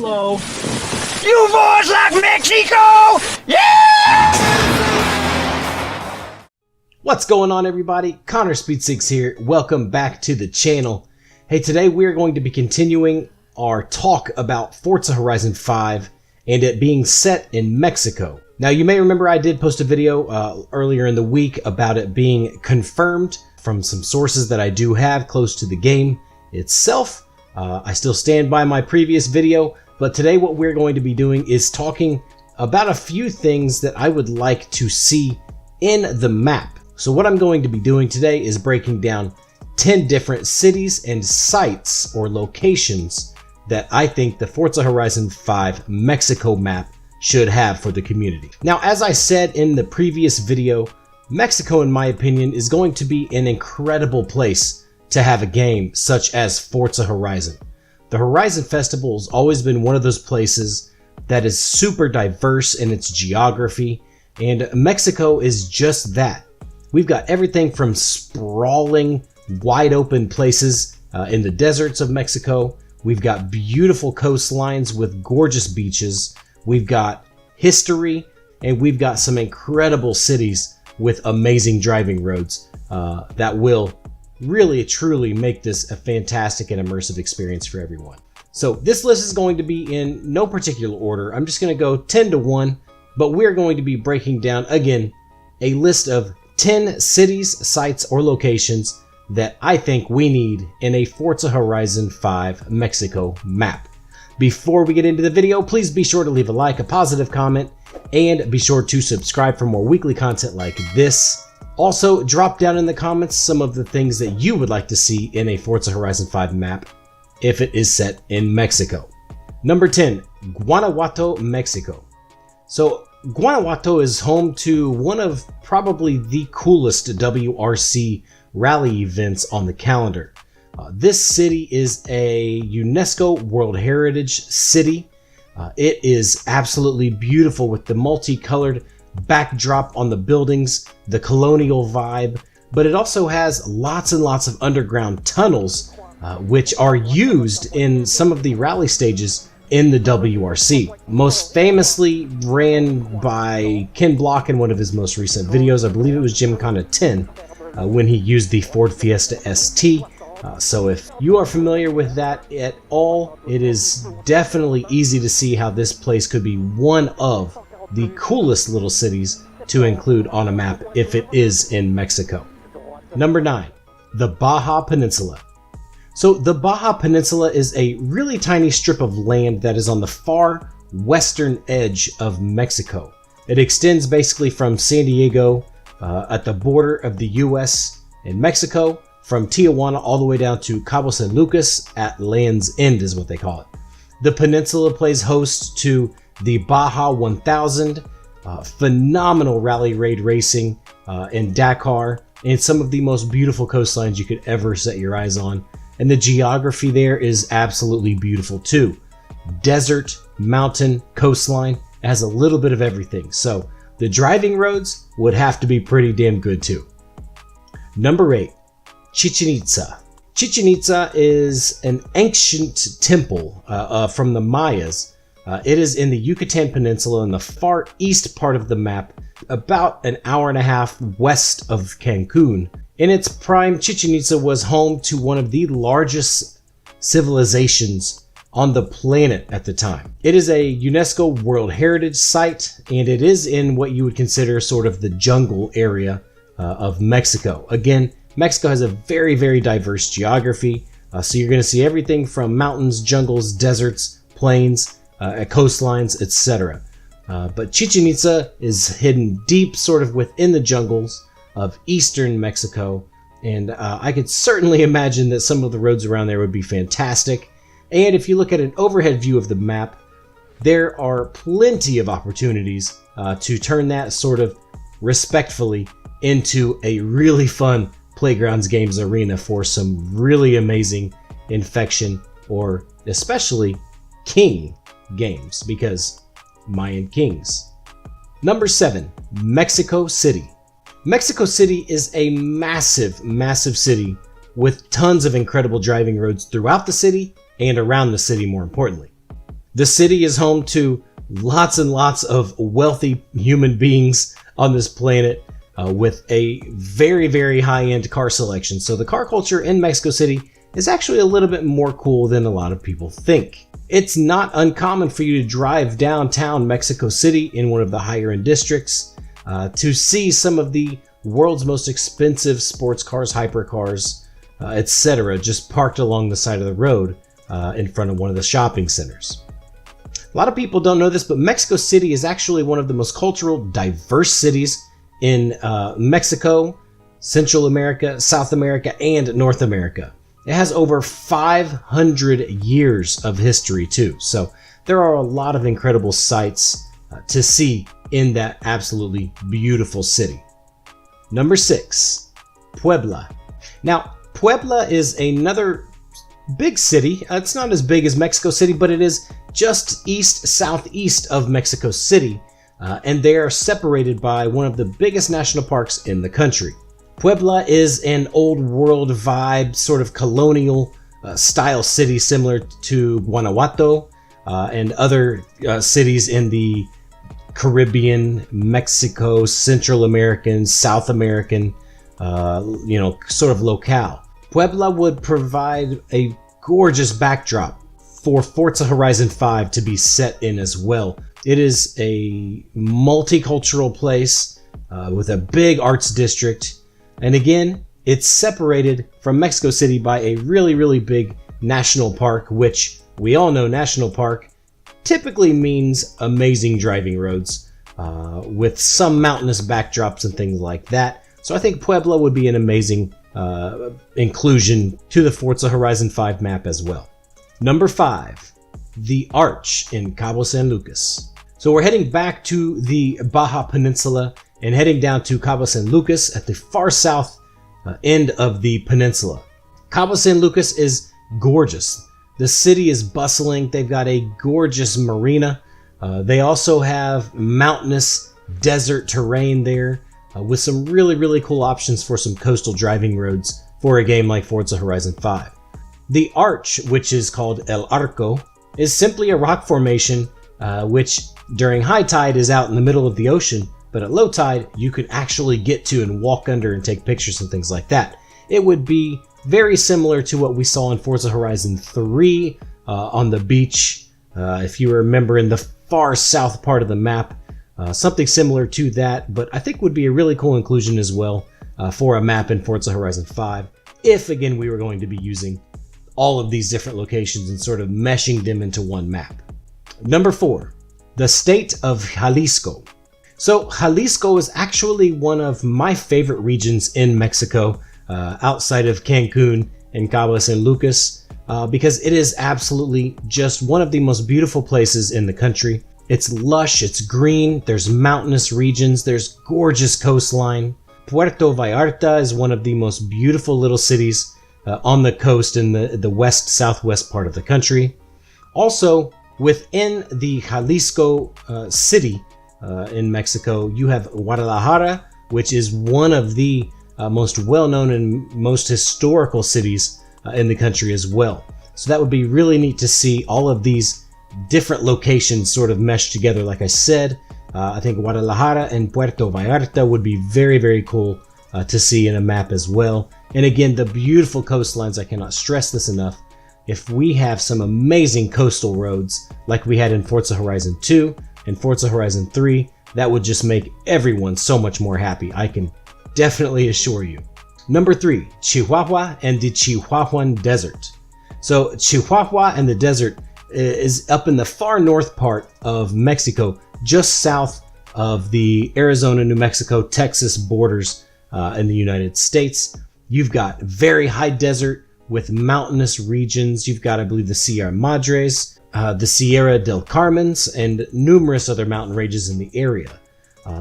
slow. You boys like Mexico? Yeah! What's going on, everybody? Connor Speed6 here. Welcome back to the channel. Hey, today we are going to be continuing our talk about Forza Horizon 5 and it being set in Mexico. Now, you may remember I did post a video earlier in the week about it being confirmed from some sources that I do have close to the game itself. I still stand by my previous video, but today what we're going to be doing is talking about a few things that I would like to see in the map. So what I'm going to be doing today is breaking down 10 different cities and sites or locations that I think the Forza Horizon 5 Mexico map should have for the community. Now, as I said in the previous video, Mexico, in my opinion, is going to be an incredible place to have a game such as Forza Horizon. The Horizon Festival has always been one of those places that is super diverse in its geography, and Mexico is just that. We've got everything from sprawling, wide open places in the deserts of Mexico. We've got beautiful coastlines with gorgeous beaches. We've got history, and we've got some incredible cities with amazing driving roads that will really truly make this a fantastic and immersive experience for everyone. So this list is going to be in no particular order. I'm just going to go 10 to 1, but we're going to be breaking down again a list of 10 cities, sites, or locations that I think we need in a Forza Horizon 5 Mexico map. Before we get into the video, please be sure to leave a like, a positive comment, and be sure to subscribe for more weekly content like this. Also, drop down in the comments some of the things that you would like to see in a Forza Horizon 5 map if it is set in Mexico. Number 10, Guanajuato, Mexico. So, Guanajuato is home to one of probably the coolest WRC rally events on the calendar. This city is a UNESCO World Heritage City. It is absolutely beautiful with the multicolored backdrop on the buildings, the colonial vibe, but it also has lots and lots of underground tunnels, which are used in some of the rally stages in the WRC. Most famously ran by Ken Block in one of his most recent videos. I believe it was Gymkhana 10 when he used the Ford Fiesta ST. So if you are familiar with that at all, it is definitely easy to see how this place could be one of the coolest little cities to include on a map if it is in Mexico. Number 9, the Baja Peninsula. So the Baja Peninsula is a really tiny strip of land that is on the far western edge of Mexico. It extends basically from San Diego at the border of the US and Mexico, from Tijuana all the way down to Cabo San Lucas at Land's End is what they call it. The peninsula plays host to the Baja 1000, phenomenal rally raid racing in Dakar, and some of the most beautiful coastlines you could ever set your eyes on. And the geography there is absolutely beautiful too. Desert, mountain, coastline, it has a little bit of everything. So the driving roads would have to be pretty damn good too. Number 8, Chichen Itza. Chichen Itza is an ancient temple from the Mayas. It is in the Yucatan Peninsula in the far east part of the map, about an hour and a half west of Cancun. In its prime, Chichen Itza was home to one of the largest civilizations on the planet at the time. It is a UNESCO World Heritage Site, and it is in what you would consider sort of the jungle area of Mexico. Again, Mexico has a very, very diverse geography, so you're going to see everything from mountains, jungles, deserts, plains, coastlines, etc. But Chichen Itza is hidden deep sort of within the jungles of eastern Mexico, and I could certainly imagine that some of the roads around there would be fantastic. And if you look at an overhead view of the map, there are plenty of opportunities to turn that sort of respectfully into a really fun Playgrounds Games arena for some really amazing Infection or especially King games, because Mayan Kings. Number 7, Mexico City. Mexico City is a massive, massive city with tons of incredible driving roads throughout the city and around the city, more importantly. The city is home to lots and lots of wealthy human beings on this planet with a very, very high-end car selection. So the car culture in Mexico City is actually a little bit more cool than a lot of people think. It's not uncommon for you to drive downtown Mexico City in one of the higher-end districts to see some of the world's most expensive sports cars, hypercars, etc., just parked along the side of the road in front of one of the shopping centers. A lot of people don't know this, but Mexico City is actually one of the most cultural diverse cities in Mexico, Central America, South America, and North America. It has over 500 years of history too, so there are a lot of incredible sights to see in that absolutely beautiful city. Number 6, Puebla. Now, Puebla is another big city. It's not as big as Mexico City, but it is just southeast of Mexico City, and they are separated by one of the biggest national parks in the country. Puebla is an old world vibe, sort of colonial style city similar to Guanajuato and other cities in the Caribbean, Mexico, Central American, South American, sort of locale. Puebla would provide a gorgeous backdrop for Forza Horizon 5 to be set in as well. It is a multicultural place with a big arts district. And again, it's separated from Mexico City by a really, really big national park, which we all know national park typically means amazing driving roads with some mountainous backdrops and things like that. So I think Puebla would be an amazing inclusion to the Forza Horizon 5 map as well. Number 5, the Arch in Cabo San Lucas. So we're heading back to the Baja Peninsula and heading down to Cabo San Lucas at the far south end of the peninsula. Cabo San Lucas is gorgeous. The city is bustling. They've got a gorgeous marina. They also have mountainous desert terrain there with some really, really cool options for some coastal driving roads for a game like Forza Horizon 5. The Arch, which is called El Arco, is simply a rock formation which during high tide is out in the middle of the ocean, but at low tide you could actually get to and walk under and take pictures and things like that. It would be very similar to what we saw in Forza Horizon 3 on the beach, if you remember, in the far south part of the map. Something similar to that, but I think would be a really cool inclusion as well for a map in Forza Horizon 5, if again we were going to be using all of these different locations and sort of meshing them into one map. Number 4, the state of Jalisco. So Jalisco is actually one of my favorite regions in Mexico, outside of Cancun and Cabo San Lucas, because it is absolutely just one of the most beautiful places in the country. It's lush, it's green, there's mountainous regions, there's gorgeous coastline. Puerto Vallarta is one of the most beautiful little cities on the coast in the west-southwest part of the country. Also, within the Jalisco city in Mexico, you have Guadalajara, which is one of the most well-known and most historical cities in the country as well. So that would be really neat to see all of these different locations sort of meshed together. Like I said, I think Guadalajara and Puerto Vallarta would be very, very cool to see in a map as well. And again, the beautiful coastlines, I cannot stress this enough. If we have some amazing coastal roads like we had in Forza Horizon 2 and Forza Horizon 3, that would just make everyone so much more happy, I can definitely assure you. Number 3, Chihuahua and the Chihuahuan Desert. So Chihuahua and the desert is up in the far north part of Mexico, just south of the Arizona, New Mexico, Texas borders in the United States. You've got very high desert with mountainous regions. You've got, I believe, the Sierra Madres, the Sierra del Carmen's, and numerous other mountain ranges in the area.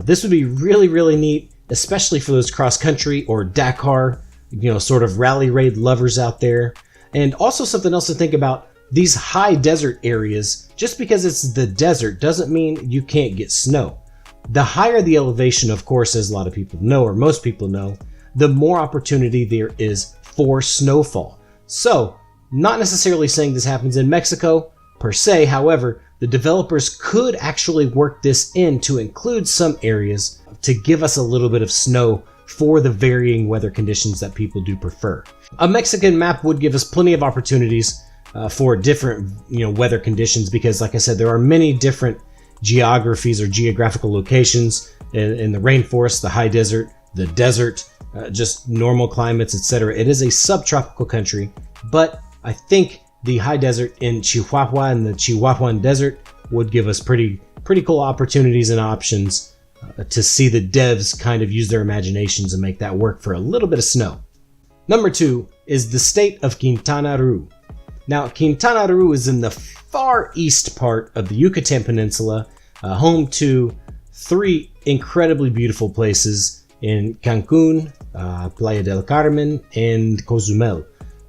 This would be really, really neat, especially for those cross-country or Dakar, sort of rally raid lovers out there. And also something else to think about, these high desert areas, just because it's the desert doesn't mean you can't get snow. The higher the elevation, of course, as a lot of people know, or most people know, the more opportunity there is for snowfall. So, not necessarily saying this happens in Mexico per se, however, the developers could actually work this in to include some areas to give us a little bit of snow for the varying weather conditions that people do prefer. A Mexican map would give us plenty of opportunities for different weather conditions, because like I said, there are many different geographies or geographical locations in the rainforest, the high desert, the desert, just normal climates, etc. It is a subtropical country, but I think the high desert in Chihuahua and the Chihuahuan Desert would give us pretty cool opportunities and options to see the devs kind of use their imaginations and make that work for a little bit of snow. Number 2 is the state of Quintana Roo. Now, Quintana Roo is in the far east part of the Yucatan Peninsula, home to 3 incredibly beautiful places in Cancun, Playa del Carmen, and Cozumel.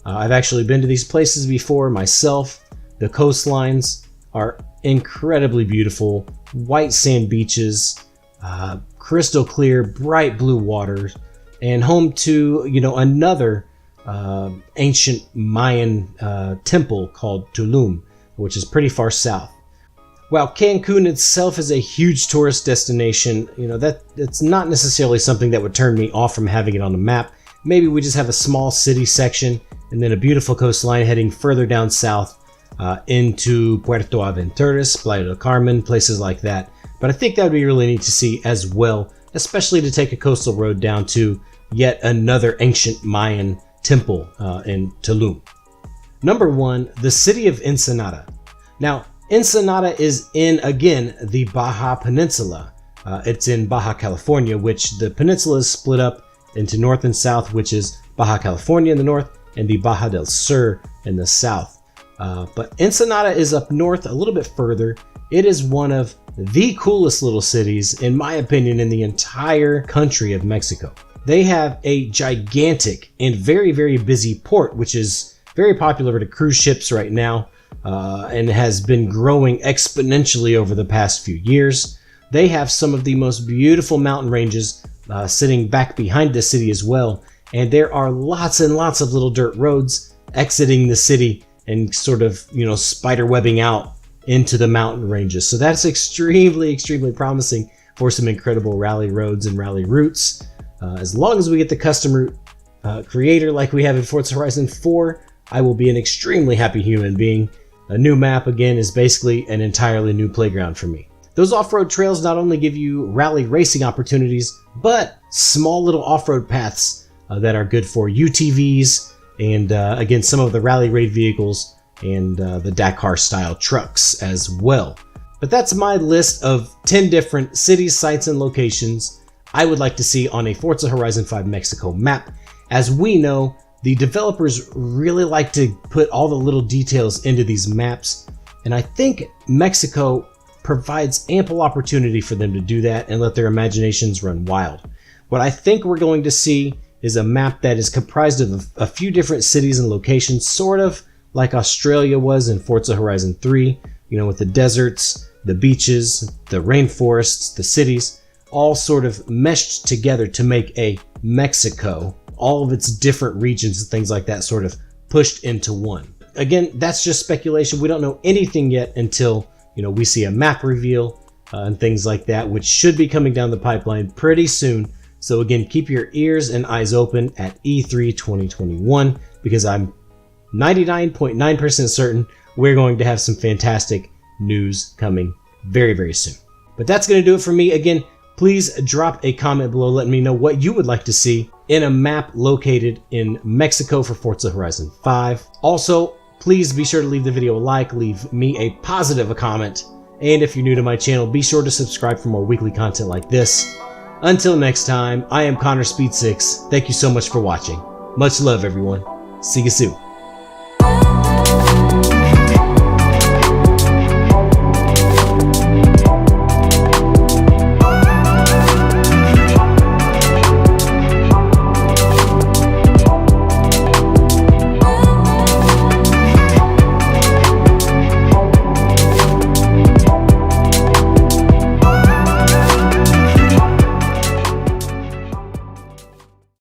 I've actually been to these places before myself. The coastlines are incredibly beautiful, white sand beaches, crystal clear, bright blue water, and home to another ancient Mayan temple called Tulum, which is pretty far south. While Cancun itself is a huge tourist destination, that's not necessarily something that would turn me off from having it on the map. Maybe we just have a small city section and then a beautiful coastline heading further down south into Puerto Aventuras, Playa del Carmen, places like that. But I think that would be really neat to see as well, especially to take a coastal road down to yet another ancient Mayan temple in Tulum. Number 1, the city of Ensenada. Now, Ensenada is in, again, the Baja Peninsula. It's in Baja California, which the peninsula is split up into north and south, which is Baja California in the north and the Baja del Sur in the south. But Ensenada is up north a little bit further. It is one of the coolest little cities, in my opinion, in the entire country of Mexico. They have a gigantic and very, very busy port, which is very popular to cruise ships right now, and has been growing exponentially over the past few years. They have some of the most beautiful mountain ranges sitting back behind the city as well, and there are lots and lots of little dirt roads exiting the city and sort of, spider webbing out into the mountain ranges. So that's extremely, extremely promising for some incredible rally roads and rally routes. As long as we get the custom creator like we have in Forza Horizon 4, I will be an extremely happy human being. A new map, again, is basically an entirely new playground for me. Those off-road trails not only give you rally racing opportunities, but small little off-road paths that are good for UTVs and, again, some of the rally raid vehicles and the Dakar-style trucks as well. But that's my list of 10 different cities, sites, and locations I would like to see on a Forza Horizon 5 Mexico map. As we know, the developers really like to put all the little details into these maps, and I think Mexico provides ample opportunity for them to do that and let their imaginations run wild. What I think we're going to see is a map that is comprised of a few different cities and locations, sort of like Australia was in Forza Horizon 3, with the deserts, the beaches, the rainforests, the cities, all sort of meshed together to make a Mexico, all of its different regions and things like that sort of pushed into one. Again, that's just speculation. We don't know anything yet until, we see a map reveal and things like that, which should be coming down the pipeline pretty soon. So again, keep your ears and eyes open at E3 2021, because I'm 99.9% certain we're going to have some fantastic news coming very, very soon. But that's going to do it for me. Again, please drop a comment below letting me know what you would like to see in a map located in Mexico for Forza Horizon 5. Also, please be sure to leave the video a like, leave me a positive comment, and if you're new to my channel, be sure to subscribe for more weekly content like this. Until next time, I am Connor Speed 6. Thank you so much for watching. Much love, everyone. See you soon.